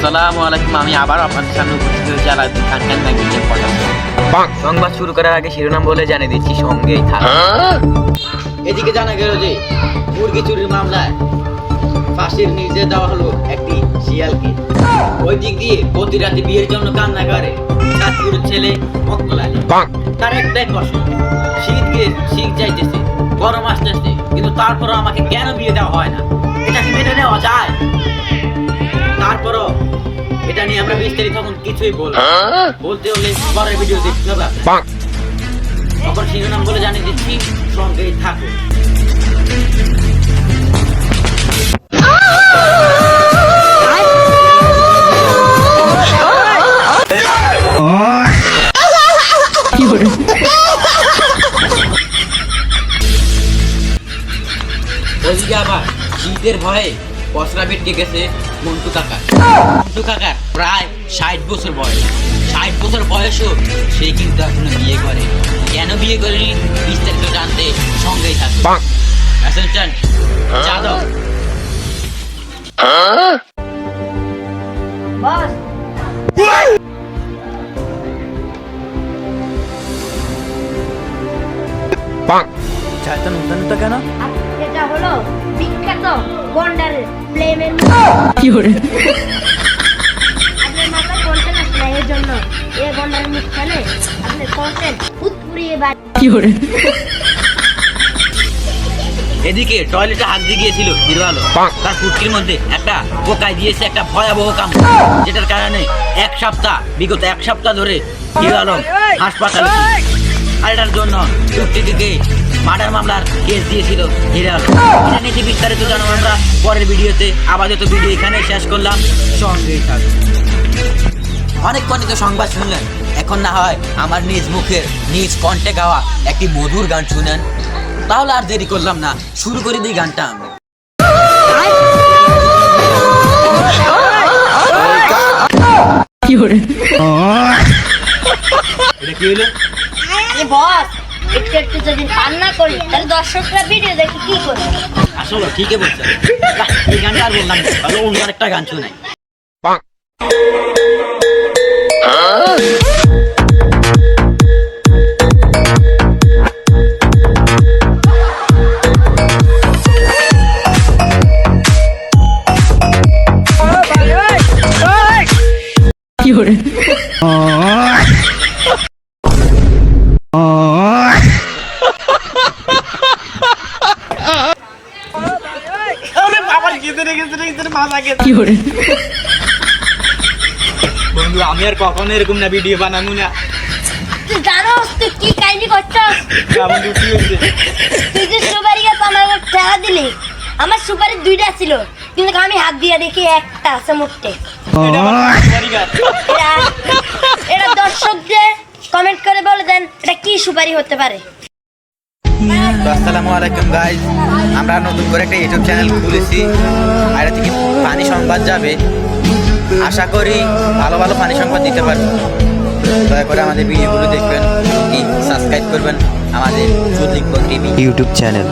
আসসালামু আলাইকুম। আমি আবার আপনাদের সামনে উপস্থিত হয়েছি আলাউদ্দিন খান ম্যাগজিনের পডকাস্টে। সংবাদ শুরু করার আগে শিরোনাম বলে জানিয়ে দিচ্ছি, সঙ্গেই থাকুন। এদিকে জানা গেল যে মুরগি চুরির মামলায় ফাঁসির নির্দেশ দেওয়া হলো একটি শিয়ালকে। ওই দিক দিয়ে প্রতি রাতে বিয়ের জন্য কান্না করে চাঁদপুরের ছেলে মক্কেল আলী। তার একটাই প্রশ্ন, শীত যাইতেছে, গরম আসতেছে, কিন্তু তারপরও আমাকে কেন বিয়ে দেওয়া হয় না? এটা কি মেনে নেওয়া যায়? তারপরও এটা নিয়ে আমরা বিস্তারিত এখন কিছুই বলতে হলে পরের ভিডিও দেখতে হবে। তখন শিরোনাম বলে জানিয়ে দিচ্ছি, সঙ্গেই থাকুন। ওদিকে আবার শীতের ভয়ে পসরা বেটকে গেছে মন্টু কাকার প্রায় 60 বছর বয়স। 60 বছর বয়সও সে কিন্তু এখনো বিয়ে করে। কেন বিয়ে করেনি বিস্তারিত জানতে সঙ্গেই থাকুন। অ্যাসেনশন যাদব। কেন? এটা হলো বিখ্যাত গন্ডারের প্লেমের কি করে? আপনার মাথায় কন্টেন্ট আসলে এর জন্য এই গন্ডারের মুখখানে আপনার কন্টেন্ট উৎপুরিয়ে বাড়ি কি করে? এদিকে টয়লেটে হাত দিয়ে গিয়েছিল হিরো আলম। তার ফুটকির মধ্যে একটা পোকায় দিয়েছে একটা ভয়াবহ কামড়, যেটার কারণে বিগত এক সপ্তাহ ধরে হিরো আলম হাসপাতালে। আর এটার জন্য ফুটকিকে মার্ডার মামলার কেস দিয়েছিল হিরো আলম। এটা নিয়ে বিস্তারিত জানাবো আমরা পরের ভিডিওতে। আপাতত ভিডিও এখানে শেষ করলাম, সঙ্গেই থাকুন। অনেকক্ষণ তো সংবাদ শুনলেন, এখন না হয় আমার নিজ মুখের নিজ কণ্ঠে গাওয়া একটি মধুর গান শুনেন। তাহলে আর দেরি করলাম না, শুরু করে দিই গানটা আমি। কি করে? এটা কি হলো? আরে বস, একটু যদি পান না করি তাহলে দর্শকরা ভিডিও দেখে কি করবে? আসলে ঠিকই বলছেন। এই গানটা আর বললাম না, তাহলে অন্য আরেকটা গান শুনাই। কি করে? কি করে? বন্ধু, আমি আর কখনো এরকম না ভিডিও বানাবো না। তুই জানোস তুই কি কাহিনী করছস? তুই যে সুপারি গাছ আমার টাকা দিলি, আমার সুপারি 2টা ছিল, কিন্তু আমি হাত দিয়ে দেখি একটা আছে মোটে। এটা দর্শকদের কমেন্ট করে বলে দেন এটা কি সুপারি হতে পারে। আসসালামু আলাইকুম গাইস, আমরা নতুন করে একটা ইউটিউব চ্যানেল খুলেছি। আর এটা থেকে পানি সংবাদ যাবে। আশা করি ভালো ভালো পানি সংবাদ দিতে পারবো। দয়া করে আমাদের ভিডিওগুলো দেখবেন, সাবস্ক্রাইব করবেন আমাদের টিভি ইউটিউব চ্যানেল।